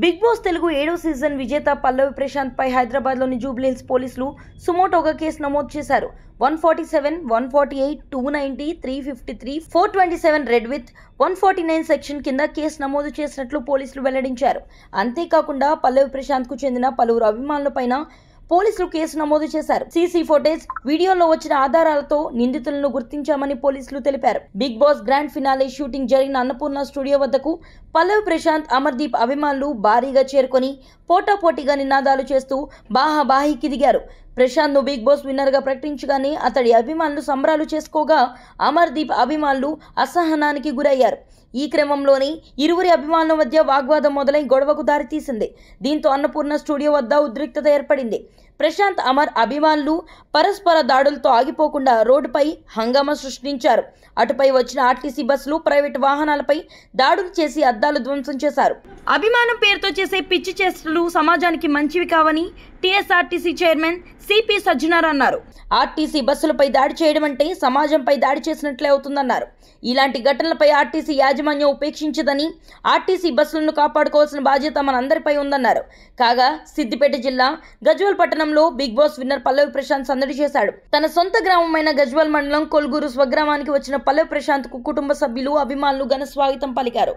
Big boss Telugu 7వ season విజేత పల్లవి ప్రశాంత్ పై హైదరాబాద్లోని జూబ్లీహిల్స్ పోలీసులు సుమోటోగా కేసు నమోదు చేశారు. 147, 148, 290, 353, 427 రెడ్ విత్ 149 సెక్షన్ కింద కేసు నమోదు చేసినట్లు పోలీసులు వెల్లడించారు. అంతేకాకుండా పల్లవి ప్రశాంత్ కు చెందిన పలువురు అభిమానులపైన పోలీసులు కేసు నమోదు చేశారు. సీసీ ఫుటేజ్, వీడియోలో వచ్చిన ఆధారాలతో నిందితులను గుర్తించామని పోలీసులు తెలిపారు. Bigg Boss grand finale shooting జరిగిన అన్నపూర్ణ స్టూడియో వద్దకు పల్లవి ప్రశాంత్, అమర్దీప్ అభిమానులు భారీగా చేరుకొని పోటాపోటీగా నినాదాలు చేస్తూ బాహాబాహీకి దిగారు. ప్రశాంత్ ను బిగ్ బాస్ విన్నర్ గా ప్రకటించగానే అతడి అభిమానులు సంబరాలు చేసుకోగా అమర్దీప్ అభిమానులు అసహనానికి గురయ్యారు. ఈ క్రమంలోనే ఇరువురి అభిమానుల మధ్య వాగ్వాదం మొదలై గొడవకు దారితీసింది. దీంతో అన్నపూర్ణ స్టూడియో వద్ద ఉద్రిక్తత ఏర్పడింది. ప్రశాంత్, అమర్ అభిమానులు పరస్పర దాడులతో ఆగిపోకుండా రోడ్డుపై హంగామా సృష్టించారు. అటుపై వచ్చిన ఆర్టీసీ బస్సులు, ప్రైవేటు వాహనాలపై దాడులు చేసి అద్దాలు ధ్వంసం చేశారు. అభిమానం పేరుతో చేసే పిచ్చి చేష్టలు సమాజానికి మంచివి కావని టీఎస్ఆర్టీసీ చైర్మన్ సిపి సజ్జనార్ అన్నారు. ఆర్టీసీ బస్సులపై దాడి చేయడం అంటే సమాజంపై దాడి చేసినట్లే అవుతుందన్నారు. ఇలాంటి ఘటనలపై ఆర్టీసీ యాజమాన్యం ఉపేక్షించదని, ఆర్టీసీ బస్సులను కాపాడుకోవాల్సిన బాధ్యత మనందరిపై ఉందన్నారు. కాగా సిద్దిపేట జిల్లా గజ్వేల్ పట్టణంలో బిగ్ బాస్ విన్నర్ పల్లవి ప్రశాంత్ సందడి చేశాడు. తన సొంత గ్రామమైన గజ్వేల్ మండలం కొల్గూరు స్వగ్రామానికి వచ్చిన పల్లవి ప్రశాంత్ కు కుటుంబ సభ్యులు, అభిమానులు ఘన స్వాగతం పలికారు.